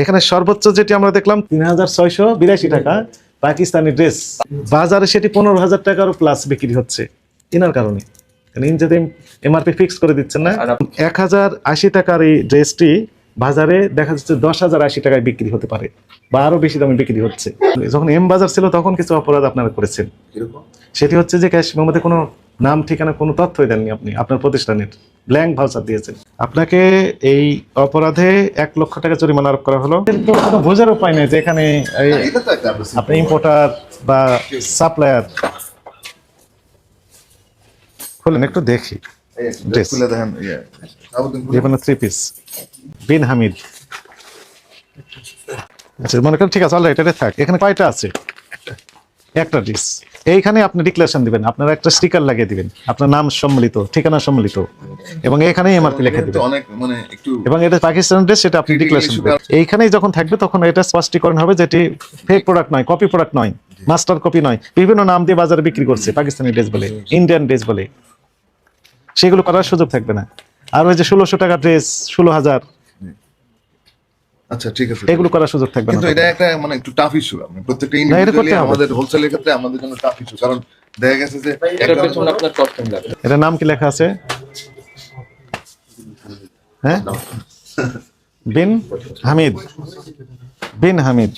এখানে সর্বোচ্চ যেটি আমরা দেখলাম ৩৬৮২ টাকা পাকিস্তানি ড্রেস, বাজারে সেটি ১৫,০০০ টাকারও প্লাস বিক্রি হচ্ছে। কেনার কারণে যদি এমআরপি ফিক্স করে দিচ্ছেন না, ১,০৮০ টাকার এই ড্রেসটি বাজারে দেখা যাচ্ছে ১০,০৮০ টাকায় বিক্রি হতে পারে বা আরো বেশি দামে বিক্রি হচ্ছে। যখন এম বাজার ছিল তখন কিছু অপরাধ আপনারা করেছেন, সেটি হচ্ছে যে ক্যাশ মেমোতে কোনো নাম ঠিকানা কোনো তথ্যই দেননি, আপনি আপনার প্রতিষ্ঠানের ব্ল্যাঙ্ক ভাউচার দিয়েছেন। আপনাকে এই অপরাধে ১ লক্ষ টাকা জরিমানা আরোপ করা হলো। কোনো বোঝার উপায় নেই যে এখানে আপনি ইম্পোর্টার বা সাপ্লায়ার। খুলেন একটু দেখি, থ্রি পিস বিন হামিদ। আচ্ছা মনে করেন ঠিক আছে, অলরাইট, এটা থাক। এখানে কয়টা আছে? একটা ড্রেস। এইখানে আপনি ডিক্লারেশন দিবেন, আপনার একটা স্টিকার লাগিয়ে দিবেন, আপনার নাম সম্মিলিত, ঠিকানা সম্মিলিত, এবং এখানে এমআরপি লিখে দিবেন। এবং এটা পাকিস্তান ড্রেস, সেটা আপনি ডিক্লারেশন দিবেন। এইখানেই যখন থাকবে তখন এটা স্পষ্টীকরণ হবে যেটি ফেক প্রোডাক্ট নয়, কপি প্রোডাক্ট নয়, মাস্টার কপি নয়। বিভিন্ন নাম দিয়ে বাজারে বিক্রি করছে, পাকিস্তানি ড্রেস বলে, ইন্ডিয়ান ড্রেস বলে, সেগুলো করার সুযোগ থাকবে না। আর ওই যে ১৬০০ টাকা ড্রেস, ১৬,০০০, আচ্ছা ঠিক আছে, এগুলো করার সুযোগ থাকবে না। কিন্তু এটা একটা মানে একটু টাফ ইস্যু। আপনি প্রত্যেকটা ইন্ডিভিজুয়ালি আমাদের হোলসেলের ক্ষেত্রে আমাদের জন্য টাফ ইস্যু, কারণ দেখা গেছে যে এটার নাম কি লেখা আছে? হ্যাঁ, বিন হামিদ, বিন হামিদ।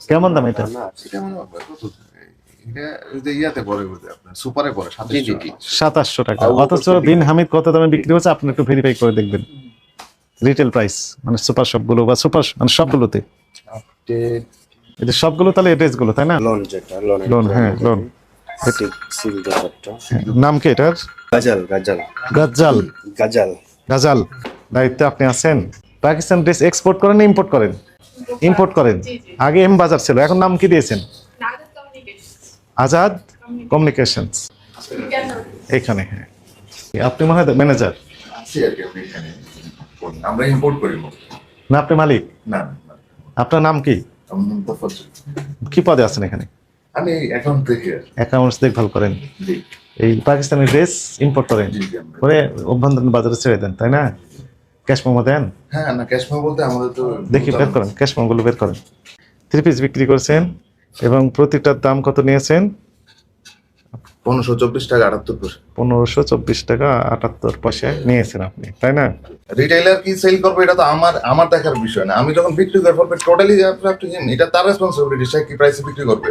কেমন দাম এটা? সুপারে পড়ে ২৭০০ টাকা। অথচ বিন হামিদ কত দামে বিক্রি হচ্ছে আপনি একটু ভেরিফাই করে দেখবেন। রিটেল প্রাইস মানে সুপার শপগুলো বা সুপার মানে সবগুলোতে, এটা সবগুলো তাহলে এড্রেস গুলো, তাই না? লোন, হ্যাঁ লোন। নাম কি এটার? গাজাল। গাজাল গাজ্জাল, গাজাল গাজাল। দায়িত্বে আপনি আছেন। পাকিস্তান ড্রেস এক্সপোর্ট করেন না ইম্পোর্ট করেন? ইম্পোর্ট করেন। আগে এম বাজার ছিল, এখন নাম কি দিয়েছেন? আজাদ কমিউনিকেশনস। এখানে হ্যাঁ, আপনি মনে হয় ম্যানেজার আমরা ইম্পোর্ট করি না? আপনি মালিক না? আপনার নাম কি? কি পদে আছেন এখানে? আমি অ্যাকাউন্ট থেকে অ্যাকাউন্টস দেখভাল করেন। এই পাকিস্তানি ড্রেস ইম্পোর্ট করেন করে অভ্যন্তরীণ বাজারে ছেড়ে দেন, তাই না? ক্যাশ মেমো দেন? হ্যাঁ না, ক্যাশ মেমো বলতে আমাদের তো দেখি বের করেন, ক্যাশ মেমো গুলো বের করেন। 3 পিস বিক্রি করছেন এবং প্রতিটার দাম কত নিয়েছেন? ১৫২৪ টাকা ৭৮ পয়সা। ১৫২৪ টাকা ৭৮ পয়সায় নিয়েছেন আপনি, তাই না? রিটেইলার কি সেল করবে এটা তো আমার দেখার বিষয় না। আমি যখন বিক্রি করবো টোটালি এটা তার রেসপন্সিবিলিটি, সে কি প্রাইসে বিক্রি করবে,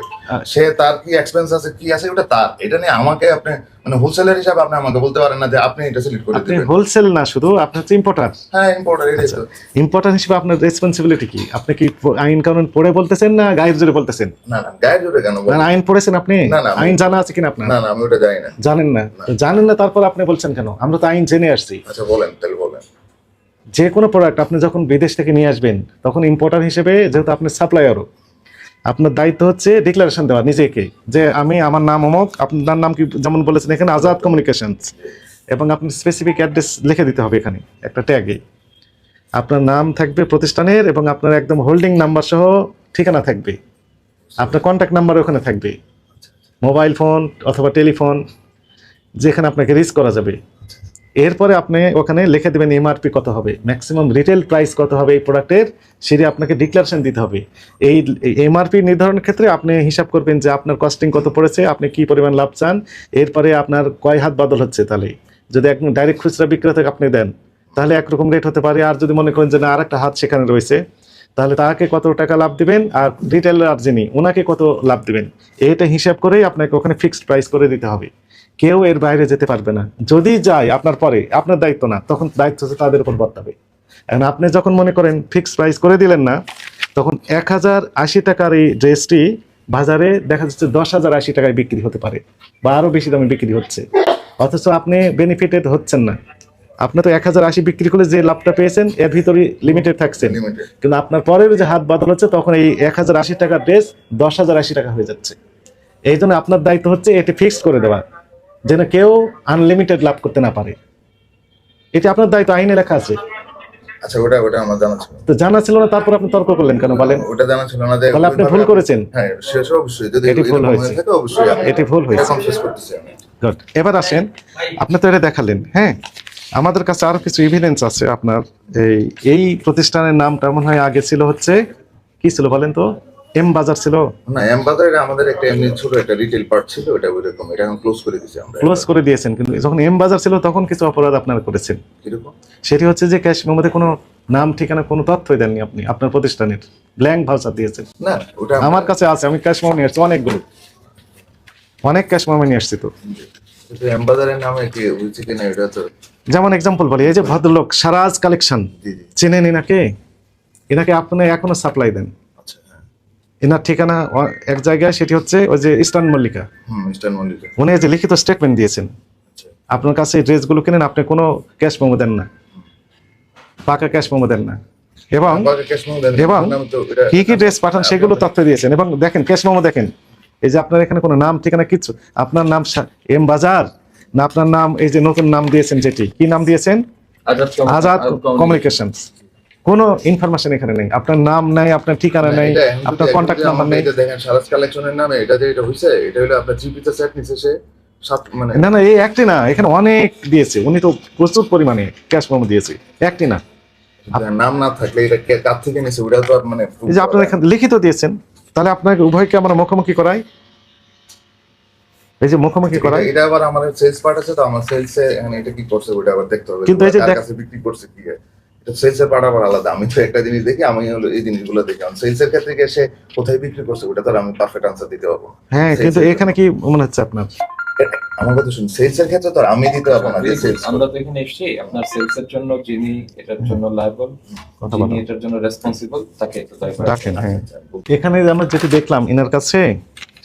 সে তার কি এক্সপেন্স আছে কি আছে ওটা তার। এটা নিয়ে আমাকে আপনি মানে হোলসেলার হিসাবে আপনি আমাকে বলতে পারেন না যে আপনি এটা সিলেক্ট করে আপনি দিবেন। হোলসেল না, শুধু আপনি হচ্ছে ইম্পোর্টার। হ্যাঁ ইম্পোর্টার। এটাই তো ইম্পোর্টার হিসেবে আপনার রেসপন্সিবিলিটি কি? আপনি কি আইন কানুন পড়ে বলতেছেন না গায়ের জোরে বলতেছেন? না না, গায়ের জোরে কেন বলবো? না, আইন পড়েছেন আপনি? না না, আইন জানা আছে কিনা আপনার? না না, আমি ওটা জানি না। জানেন না? জানেন না তারপর আপনি বলছেন কেন? আমরা তো আইন জেনে আসছি। আচ্ছা বলেন, তাহলে বলেন। যে কোনো প্রোডাক্ট আপনি যখন বিদেশ থেকে নিয়ে আসবেন তখন ইম্পোর্টার হিসেবে, যেহেতু আপনি সাপ্লায়ারও, আপনার দায়িত্ব হচ্ছে ডিক্লারেশন দেওয়া নিজেকে যে আমার নাম অমুক, আপনার নাম কি যেমন বলেছেন এখানে আজাদ কমিউনিকেশনস, এবং আপনি স্পেসিফিক অ্যাড্রেস লিখে দিতে হবে এখানে একটা ট্যাগে। আপনার নাম থাকবে প্রতিষ্ঠানের এবং আপনার একদম হোল্ডিং নাম্বার সহ ঠিকানা থাকবে, আপনার কন্ট্যাক্ট নাম্বার ওখানে থাকবে, মোবাইল ফোন অথবা টেলিফোন যেখানে আপনাকে রিচ করা যাবে। এরপরে আপনি ওখানে লিখে দেবেন এমআরপি কত হবে, ম্যাক্সিমাম রিটেল প্রাইস কত হবে এই প্রোডাক্টের, সেটি আপনাকে ডিক্লারেশন দিতে হবে। এই এমআরপি নির্ধারণের ক্ষেত্রে আপনি হিসাব করবেন যে আপনার কস্টিং কত পড়েছে, আপনি কি পরিমাণ লাভ চান, এরপরে আপনার কয় হাত বদল হচ্ছে। তাহলে যদি একদম ডাইরেক্ট খুচরা বিক্রেতাকে আপনি দেন তাহলে একরকম রেট হতে পারে, আর যদি মনে করেন যে না আরেকটা হাত সেখানে রয়েছে তাহলে তাকে কত টাকা লাভ দিবেন, আর রিটেলার যিনি ওনাকে কত লাভ দিবেন, এটা হিসাব করেই আপনাকে ওখানে ফিক্সড প্রাইস করে দিতে হবে। কেউ এর বাইরে যেতে পারবে না। যদি যায় আপনার পরে, আপনার দায়িত্ব না, তখন দায়িত্ব হচ্ছে তাদের উপর বর্তাবে। এখন আপনি যখন মনে করেন ফিক্সড প্রাইস করে দিলেন না, তখন ১,০৮০ টাকার এই ড্রেসটি বাজারে দেখা যাচ্ছে ১০,০৮০ টাকায় বিক্রি হতে পারে বা আরো বেশি দামে বিক্রি হচ্ছে, অথচ আপনি বেনিফিটেড হচ্ছেন না। আপনি তো ১,০৮০ বিক্রি করে যে লাভটা পেয়েছেন এর ভিতরে লিমিটেড থাকছেন, কিন্তু আপনার পরের যে হাত বদল হচ্ছে তখন এই ১,০৮০ টাকার ড্রেস ১০,০৮০ টাকা হয়ে যাচ্ছে। এই জন্য আপনার দায়িত্ব হচ্ছে এটি ফিক্সড করে দেওয়া, যেন কেউ আনলিমিটেড লাভ করতে না পারে। এটা আপনার দায়িত্ব, আইনে লেখা আছে। আচ্ছা ওটা আমার জানা ছিল। তো জানা ছিল না, তারপর আপনি তর্ক করলেন কেন বলেন? ওটা জানা ছিল না, তাহলে আপনি ভুল করেছেন। হ্যাঁ শেষ অবশ্যই, যদি এটি ভুল হয়েছে, অবশ্যই এটি ভুল হয়েছে। শেষ করতেছি আমি। গুড। এবার আসেন, আপনি তো এটা দেখালেন, হ্যাঁ, আমাদের কাছে আরো কিছু এভিডেন্স আছে আপনার। এই এই প্রতিষ্ঠানের নামটা মনে হয় আগে ছিল হচ্ছে কি ছিল বলেন তো, এম বাজার ছিল। না, এমবাজারে আমাদের একটা এমনি ছোট একটা রিটেল পার্ট ছিল, এটা ওইরকম, এটা এখন ক্লোজ করে দিয়েছি আমরা। ক্লোজ করে দিয়েছেন, কিন্তু যখন এম বাজার ছিল তখন কিছু অপরাধ আপনারা করেছেন। কিরকম? সেটি হচ্ছে যে ক্যাশ মেমোতে কোনো নাম ঠিকানা কোনো তথ্যই দেননি আপনি, আপনার প্রতিষ্ঠানের ব্ল্যাঙ্ক ভাউচার দিয়েছেন। না, ওটা আমার কাছে আছে, আমি ক্যাশ মেমো নিয়ে আসছি অনেকগুলো, অনেক ক্যাশ মেমো নিয়ে আসছি তো। কিন্তু এমবাজারের নামে কি হয়েছে কিনা এটা তো। যেমন এক্সাম্পল বলি, এই যে ভদ্রলোক সারাজ কালেকশন, জি জি। চেনেন এনাকে? এনাকে আপনি এখনো সাপ্লাই দেন। আচ্ছা, হ্যাঁ। এনার ঠিকানা এক জায়গায়, সেটি হচ্ছে ওই যে ইস্টার্ন মল্লিকা। ইস্টার্ন মল্লিকা। উনি এই যে লিখিত স্টেটমেন্ট দিয়েছেন, আচ্ছা। আপনার কাছে এই ড্রেসগুলো কিনেন, আপনি কোনো ক্যাশ মেমো দেন না, পাকা ক্যাশ মেমো দেন না, এবং আমাকে ক্যাশ মেমো দেন। এবং নাম তো এটা কি কি ড্রেস পাঠান সেগুলো তথ্য দিয়েছেন। এবং দেখেন ক্যাশ মেমো দেখেন, এই যে আপনার এখানে কোনো নাম ঠিকানা কিচ্ছু, আপনার নাম এম বাজার না, আপনার নাম এই যে নতুন নাম দিয়েছেন, যেটি কি নাম দিয়েছেন, আজাদ কমিউনিকেশনস, কোনো ইনফরমেশন এখানে নেই, আপনার নাম নাই, আপনার ঠিকানা নেই, এটা এখন আপনার যদি কন্ট্যাক্ট যদি নাম্বার আমাকে নেই। এটা দেখেন সারাজ কালেকশনের নামে এটা যে এটা হইছে, এটা হলো আপনার জিপিতে সেট নিছে সে সাত মানে না না, এই একটি না, এখানে অনেক দিয়েছে, উনি তো প্রচুর পরিমাণে ক্যাশ মেমো দিয়েছে, একটি না। নাম না থাকলে এটা কার থেকে নিছে ওটা তো আর মানে এই যে আপনার এখানে লিখিত দিয়েছেন, তাহলে আপনাকে উভয়কে আমরা মুখোমুখি করাই, এই যে মুখোমুখি করাই। এটা আবার আমার সেলস পার্ট আছে, তো আমার সেলসে এখানে এটা কি করছে ওটা আবার দেখতে হবে, কিন্তু এই যে কার কাছে বিক্রি করছে কি। এটা সেলসের পার্ট আবার আলাদা। আমি তো একটা জিনিস দেখি, আমি হলো এই জিনিসগুলো দেখি। আমি সেলসের ক্ষেত্রে গিয়ে সে কোথায় বিক্রি করছে ওটা তো আর আমি পারফেক্ট আনসার দিতে পারবো না। হ্যাঁ, কিন্তু এখানে কি মনে হচ্ছে আপনার? আমার কথা শুনুন, সেলসের ক্ষেত্রে তো আর আমি দিতে পারবো না যে সেলস। আমরা তো এখানে এসেছি আপনার সেলস এর জন্য, যিনি এটার জন্য লায়াবল, কথা যিনি বলো, এটার জন্য রেসপন্সিবল, তাকে একটু দয়া করে রাখেন। হ্যাঁ, এখানে আমরা যেটি দেখলাম এনার কাছে,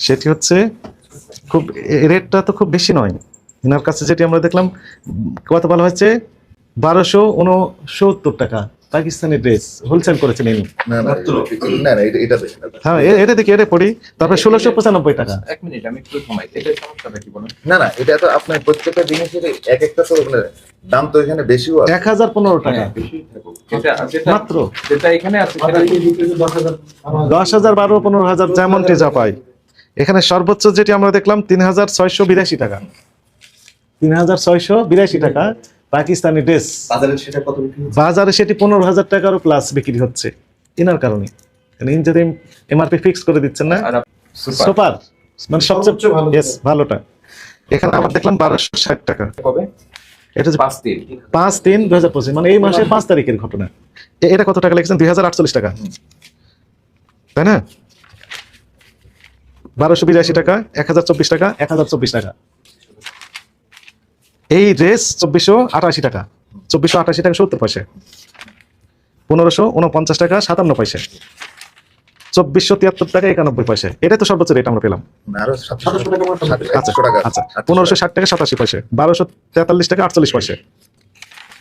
সেটি হচ্ছে খুব, রেটটা তো খুব বেশি নয় এনার কাছে, যেটি আমরা দেখলাম কত বলা হচ্ছে 1269 টাকা পাকিস্তানি ড্রেস হোলসেল করেছেন ইনি। না না না না, এটা দেখেন। হ্যাঁ, এটা দেখি, এটা পড়ি, তারপরে 1695 টাকা। এক মিনিট আমি একটু সময়, এটার সমস্যাটা কি বলেন? না না, এটা তো আপনার প্রত্যেকটা জিনিসের এক একটা তো মানে দাম তো এখানে বেশিও আছে। 1015 টাকা হ্যাঁ, বেশি থাকুক। যেটা যেটা মাত্র। যেটা এখানে আছে সেটা 10,000, 12, 15,000 যেমনটি যা পাই। এখানে সর্বোচ্চ যেটি আমরা দেখলাম 3682 টাকা, 3682 টাকা পাকিস্তানি ড্রেস। বাজারে সেটা কত বিক্রি হচ্ছে? বাজারে সেটি 15,000 টাকারও প্লাস বিক্রি হচ্ছে এনার কারণে। ইনি যদি এমআরপি ফিক্স করে দিচ্ছেন না, আর সুপার সুপার মানে সবচেয়ে সবচেয়ে ভালো। yes, ভালোটা। এখানে আমরা দেখলাম 1260 টাকা। কবে? এটা হচ্ছে 5-3 5/3/2025, মানে এই মাসের 5 তারিখের ঘটনা। এটা কত টাকা লিখেছেন? 2048 টাকা, তাই না? 1282 টাকা, 1024 টাকা, 1024 টাকা। এই ড্রেস 2488 টাকা, 2488 টাকা 70 পয়সা, 1549 টাকা 57 পয়সা, 2473 টাকা 91 পয়সা। এটা তো সর্বোচ্চ রেট আমরা পেলাম। না, আরো 700 টাকা মতো। আচ্ছা 700 টাকা। আচ্ছা, 1560 টাকা 87 পয়সা, 1243 টাকা 48 পয়সা।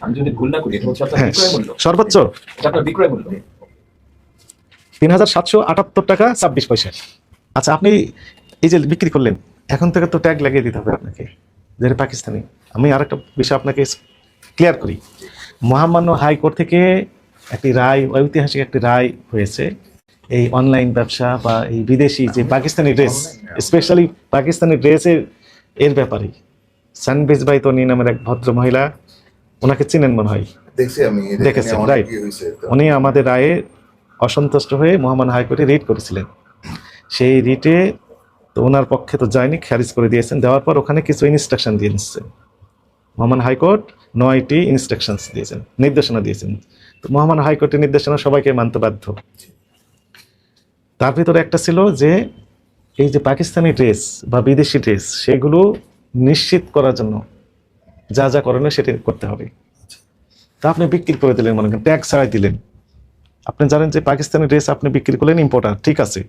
আমি যদি ভুল না করি এটা হচ্ছে আপনার হ্যাঁ, বিক্রয় মূল্য। সর্বোচ্চ এটা আপনার বিক্রয় মূল্য। 3778 টাকা 26 পয়সা। আচ্ছা, আপনি এই যে বিক্রি করলেন, এখন থেকে তো ট্যাগ লাগিয়ে দিতে হবে আপনাকে, যে এটা পাকিস্তানি। আমি আরেকটা বিষয় আপনাকে ক্লিয়ার করি। মহামান্য হাইকোর্ট থেকে একটি রায়, ঐতিহাসিক একটি রায় হয়েছে, এই অনলাইন ব্যবসা বা এই বিদেশি যে পাকিস্তানি ড্রেস, স্পেশালি পাকিস্তানি ড্রেসের এর ব্যাপারে সানবিজ বাই তনি নামের এক ভদ্র মহিলা, ওনাকে চিনেন মনে হয়, দেখছি আমি দেখেছেন, অনেক right? কি হইছে তো। উনি আমাদের রায়ে অসন্তুষ্ট হয়ে মহামান্য হাইকোর্টে রিট করেছিলেন। সেই রিটে তো ওনার পক্ষে তো যায়নি, খারিজ করে দিয়েছেন। দেওয়ার পর ওখানে কিছু ইনস্ট্রাকশন দিয়ে নিচ্ছে মহামান্য হাইকোর্ট, 9টি ইনস্ট্রাকশনস দিয়েছেন, নির্দেশনা দিয়েছেন। তো মহামান্য হাইকোর্টের নির্দেশনা সবাইকে মানতে বাধ্য। তার ভিতরে একটা ছিল যে এই যে পাকিস্তানি ড্রেস বা বিদেশি ড্রেস, সেগুলো নিশ্চিত করার জন্য যা যা করণীয় সেটা করতে হবে। তা আপনি বিক্রি করে দিলেন, মনে করেন ট্যাক্স ছাড়াই দিলেন। আপনি জানেন যে পাকিস্তানি ড্রেস আপনি বিক্রি করলেন, ইম্পোর্টার, ঠিক আছে,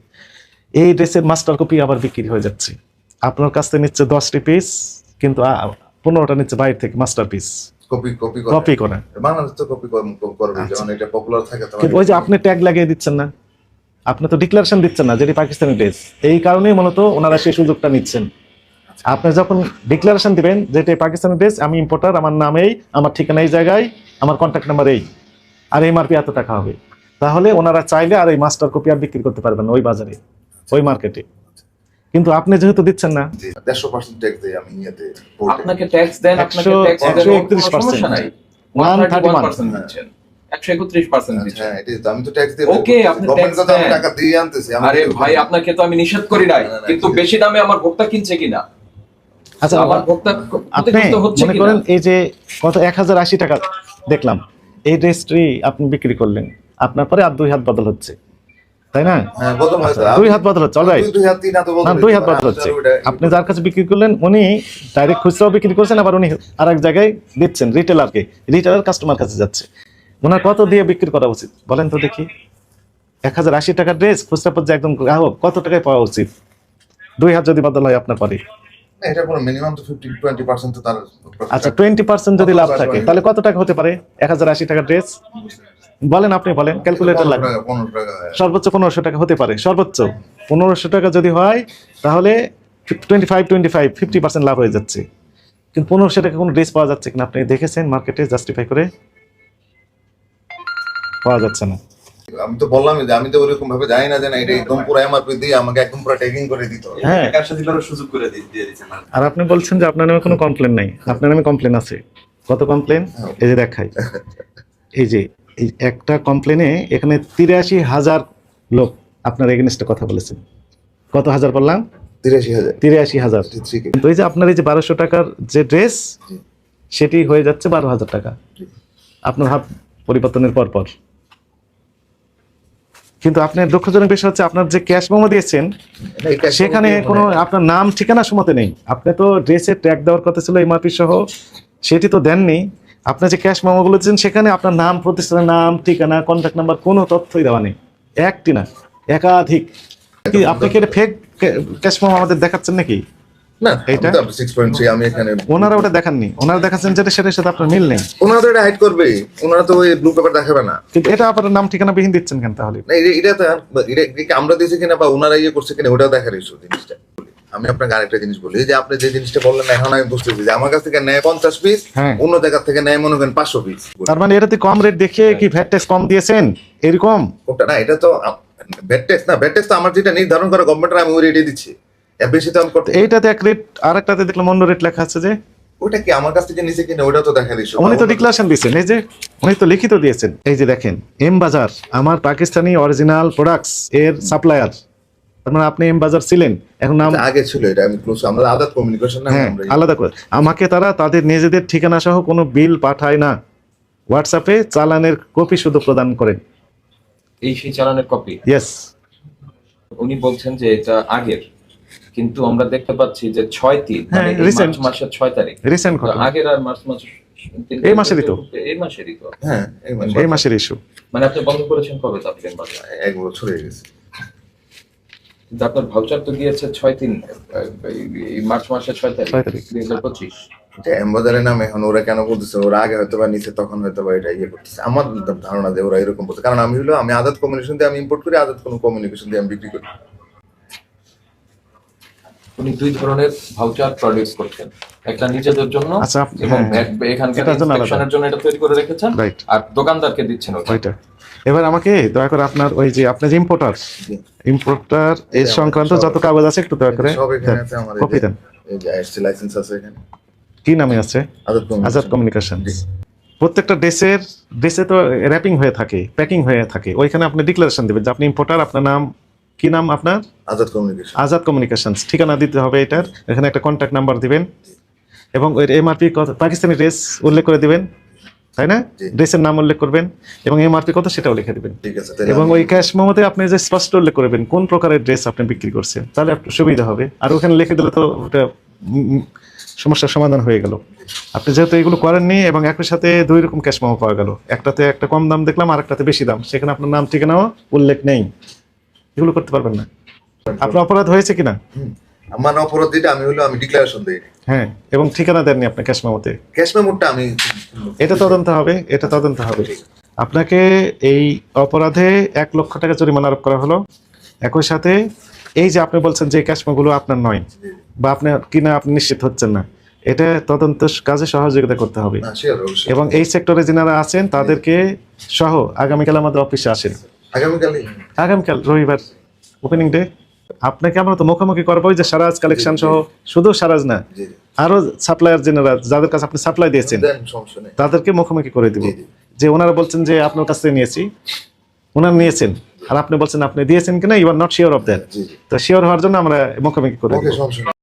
এই ড্রেসের মাস্টার কপি আবার বিক্রি হয়ে যাচ্ছে। আপনার কাছ থেকে নিচ্ছে 10টি পিস, কিন্তু 15টা নিচ্ছে বাইরে থেকে master piece copy copy copy করা। বাংলাদেশ তো কপি করবে, আচ্ছা। যখন এটা পপুলার থাকে তখন। কিন্তু ওই যে আপনি ট্যাগ লাগিয়ে দিচ্ছেন না, আপনি তো ডিক্লারেশন দিচ্ছেন না যেটি পাকিস্তানি ড্রেস। এই কারণেই মূলত ওনারা সেই সুযোগটা নিচ্ছেন। আপনি যখন ডিক্লারেশন দিবেন যেটি পাকিস্তানি ড্রেস, আমি ইম্পোর্টার, আমার নাম এই, আমার ঠিকানা এই জায়গায়, আমার কন্ট্যাক্ট নাম্বার এই, আর এমআরপি এত টাকা হবে, তাহলে ওনারা চাইলে আর এই মাস্টার কপি আর বিক্রি করতে পারবেন না ওই বাজারে, ওই মার্কেটে। কিন্তু আপনি যেহেতু দিচ্ছেন না, 150% ট্যাক্স দেই আমি ইয়েতে কোর্টে। আপনাকে ট্যাক্স দেন, আপনাকে ট্যাক্স দেন, 131% কোনো সমস্যা নাই। 131% 131% দিচ্ছেন, 131% দিচ্ছেন। হ্যাঁ, এটাই তো, আমি তো ট্যাক্স দিই। Okay, আপনি গভর্নমেন্ট tax তো আমি দেন। টাকা দিয়ে আনতেছি। আমি আরে তো- ভাই, আপনাকে তো আমি নিষেধ করি নাই, না, না, না, কিন্তু ঠিক আছে। বেশি দামে আমার ভোক্তা কিনছে কিনা, আচ্ছা আমার ভোক্তা আপনি ক্ষতিগ্রস্ত হচ্ছে মনে কিনা। করেন এই যে কত 1080 টাকা দেখলাম, এই ড্রেসটি আপনি বিক্রি করলেন, আপনার পরে আর 2 হাত বদল হচ্ছে, তাই না? হ্যাঁ, বদল হয়তো। আচ্ছা, 2 হাত বদল হচ্ছে, অলরাইট। 2 হাত 3 হাত বদল না, হইতে 2 হাত পারে। বদল হচ্ছে। আমি তো আর ওটা- আপনি যার কাছে বিক্রি করলেন উনি ডাইরেক্ট খুচরাও বিক্রি করছেন, আবার উনি আরেক জায়গায় দিচ্ছেন রিটেলারকে, রিটেলার কাস্টমার কাছে যাচ্ছে। ওনার কত দিয়ে বিক্রি করা উচিত বলেন তো দেখি? 1080 টাকার ড্রেস খুচরা পর্যায়ে একদম গ্রাহক কত টাকায় পাওয়া উচিত 2 হাত যদি বদল হয় আপনার পরে? না, এটা কোনো মিনিমাম তো 15-20% তো তার আচ্ছা 20% যদি লাভ থাকে তাহলে কত টাকা হতে পারে 1080 টাকার ড্রেস? বলেন, আপনি বলেন, ক্যালকুলেটর লাগবে। 15 টাকা। সর্বোচ্চ 1500 টাকা হতে পারে, সর্বোচ্চ 1500 টাকা যদি হয় তাহলে 50% লাভ হয়ে যাচ্ছে। কিন্তু 1500 টাকা কোনো ড্রেস পাওয়া যাচ্ছে কিনা আপনি দেখেছেন মার্কেটে? জাস্টিফাই করে পাওয়া যাচ্ছে না। আমি তো বললামই যে আমি তো ওরকম ভাবে জানি না যে না, এটা একদম পুরো এমআরপি দিয়ে আমাকে একদম পুরো ট্যাগিং করে দিতে হবে। হ্যাঁ, টাকার সাথে দিলেও সুযোগ করে দিয়ে দিচ্ছেন আর আর আপনি বলছেন যে আপনার নামে কোনো কমপ্লেন নাই। আপনার নামে কমপ্লেন আছে। কত কমপ্লেন? এই যে দেখাই, এই যে এই একটা কমপ্লেনে এখানে 83,000 লোক আপনার এগেনস্টে কথা বলেছেন। কত হাজার বললাম? 83,000 83,000। 83K কিন্তু এই যে আপনার এই যে 1200 টাকার যে ড্রেস, সেটি হয়ে যাচ্ছে 12,000 টাকা আপনার হাত পরিবর্তনের পর পর। কিন্তু আপনার দুঃখজনক বিষয় হচ্ছে আপনার যে ক্যাশ মেমো দিয়েছেন সেখানে কোনো আপনার নাম ঠিকানা সময়তে নেই। আপনি তো ড্রেসের ট্যাগ দেওয়ার কথা ছিল এমআরপি সহ, সেটি তো দেননি। আপনার যে ক্যাশ মেমোগুলো দিয়েছেন সেখানে আপনার নাম, প্রতিষ্ঠানের নাম, ঠিকানা, কন্ট্যাক্ট নাম্বার কোনো তথ্যই দেওয়া নেই। একটি না, একাধিক। কি আপনি কি এটা ফেক ক্যাশ মেমো আমাদের দেখাচ্ছেন নাকি? না, এইটা? এটা 6.3 আমি এখানে ওনারা ওটা দেখাননি, ওনারা দেখাচ্ছেন যেটা সেটার সাথে আপনার মিল নেই। ওনারা তো এটা হাইড করবে, ওনারা তো ওই ব্লু পেপার দেখাবে না। কিন্তু এটা আপনার নাম ঠিকানা বিহীন দিচ্ছেন কেন তাহলে? না, এটা তো এটা কি আমরা দিয়েছি কিনা বা ওনারা ইয়ে করছে কিনা ওটাও দেখার ইস্যু জিনিসটা। আমি আপনাকে আরেকটা জিনিস বলি, এই যে আপনি যে জিনিসটা বললেন এখন আমি বুঝতেছি যে আমার কাছ থেকে নেয় 50 পিস, হ্যাঁ। অন্য জায়গা থেকে নেয় মনে করেন 500 পিস। তার মানে এটাতে কম রেট দেখিয়ে কি ভ্যাট ট্যাক্স কম দিয়েছেন এরকম? ওটা না, এটা তো ব্যাড ট্যাক্স না, ব্যাড ট্যাক্স তো আমার যেটা নির্ধারণ করে গভর্নমেন্ট, আমি ওই রেটে দিচ্ছি, এর বেশি তো আমি করতে। এইটাতে এক রেট, আরেকটাতে দেখলাম অন্য রেট লেখা আছে যে। ওটা কি আমার কাছ থেকে নিচে কিনা ওটা তো দেখার ইস্যু। উনি তো ডিক্লারেশন দিয়েছেন, এই যে উনি তো লিখিত দিয়েছেন। এই যে দেখেন, এম বাজার আমার পাকিস্তানি অরিজিনাল প্রোডাক্টস এর সাপ্লায়ার। তার মানে আপনি এম বাজার ছিলেন, এখন নাম আগে ছিল এটা, আমি ক্লোজ, আমরা আদাত কমিউনিকেশন না হ্যাঁ আমরা আলাদা করে আমাকে তারা তাদের নিজেদের ঠিকানা সহ কোনো বিল পাঠায় না, হোয়াটসঅ্যাপে চালানের কপি শুধু প্রদান করেন। এই সেই চালানের কপি ইয়েস, উনি বলছেন যে এটা আগের, কিন্তু আমরা দেখতে পাচ্ছি যে 6/3 হ্যাঁ, মানে এই recent। মার্চ মাসের 6 তারিখ, রিসেন্ট তো ঘটনা, আগের আর মার্চ মাস এই মাসেরই তো। এই মাসেরই তো। হ্যাঁ, এই মাসের ইস্যু। মানে আপনি বন্ধ করেছেন কবে তাপলেন বাজার? 1 বছর হয়ে গেছে। কিন্তু আপনার ভাউচার তো গিয়েছে 6/3 এই মার্চ মাসের 6 তারিখ 6 তারিখ। 2025। এটা এমবাজারের নাম এখন ওরা কেন বলতেছে, ওরা আগে হয়তো বা নিচে তখন হয়তো বা এটা ইয়ে করতেছে, আমার ধারণা যে ওরা এরকম বলছে, কারণ আমি আদাত কমিউনিকেশন দিয়ে আমি ইম্পোর্ট করি, আদাত কোনো কমিউনিকেশন দিয়ে আমি বিক্রি করি। উনি দুই ধরনের ভাউচার প্রডিউস করছেন, একটা নিজেদের জন্য আচ্ছা, এবং হ্যাঁ, এখানকার এটার জন্য আলাদা। ইনস্পেকশনের জন্য এটা তৈরি করে রেখেছেন, Right. আর দোকানদারকে দিচ্ছেন ওটা। ওইটা। এবার আমাকে দয়া করে আপনার ওই যে আপনি যে ইম্পোর্টার এর সংক্রান্ত যত কাগজ আছে একটু দয়া করে সব এখানে আছে আমার, কপি দেন। এই যে আইএসসি লাইসেন্স আছে এখানে, কি নামে আছে? আজাদ কমিউনিকেশন। প্রত্যেকটা দেশে তো র্যাপিং হয়ে থাকে, প্যাকিং হয়ে থাকে, ওইখানে আপনি ডিক্লারেশন দিবেন যে আপনি ইম্পোর্টার, আপনার নাম কি, নাম আপনার আজাদ কমিউনিকেশন। আজাদ কমিউনিকেশনস, ঠিকানা দিতে হবে এটার, এখানে একটা কন্ট্যাক্ট নাম্বার দিবেন এবং ওই এমআরপি কত পাকিস্তানি ড্রেস উল্লেখ করে দিবেন, তাই না? জি। ড্রেসের নাম উল্লেখ করবেন এবং এমআরপি কত সেটাও লিখে দিবেন। ঠিক আছে, তাহলে এবং ওই ক্যাশ মেমোতে আপনি যে স্পষ্ট উল্লেখ করবেন কোন প্রকারের ড্রেস আপনি বিক্রি করছেন, তাহলে একটু সুবিধা হবে। আর ওখানে লিখে দিলে তো ওটা সমস্যার সমাধান হয়ে গেল। আপনি যেহেতু এগুলো করেননি এবং একই সাথে 2 রকম ক্যাশ মেমো পাওয়া গেল, একটাতে একটা কম দাম দেখলাম আর একটাতে বেশি দাম, সেখানে আপনার নাম ঠিকানাও উল্লেখ নেই, এগুলো করতে পারবেন না। আপনার অপরাধ হয়েছে কিনা? আমার অপরাধ যেটা আমি ডিক্লারেশন দেই, হ্যাঁ, এবং ঠিকানা দেননি আপনি ক্যাশ মেমোতে, ক্যাশ মেমোটা আমি এটা তদন্ত হবে, এটা তদন্ত হবে। আপনাকে এই অপরাধে 1 লক্ষ টাকা জরিমানা আরোপ করা হলো। একই সাথে এই যে আপনি বলছেন যে ক্যাশ মেমোগুলো আপনার নয় বা আপনার কিনা আপনি নিশ্চিত হচ্ছেন না, এটা তদন্ত কাজে সহযোগিতা করতে হবে। না, শিওর অবশ্যই। এবং এই সেক্টরে যারা আছেন তাদেরকে সহ আগামীকাল আমাদের অফিসে আসেন। আগামীকালই আগামীকাল রবিবার ওপেনিং ডে, আপনাকে আমরা তো মুখোমুখি করবো ওই যে সারাজ কালেকশন সহ, শুধু সারাজ না, জি জি আরো সাপ্লায়ার জেনারা যাদের কাছে আপনি সাপ্লাই দিয়েছেন দেন, সমস্যা নেই। তাদেরকে মুখোমুখি করে দিব, জি, জি। যে ওনারা বলছেন যে আপনার কাছ থেকে নিয়েছি, ওনারা নিয়েছেন, আর আপনি বলছেন আপনি দিয়েছেন কিনা, you are not sure of that, জি জি তো শিওর হওয়ার জন্য আমরা মুখোমুখি করে ওকে, দিব। সমস্যা নেই।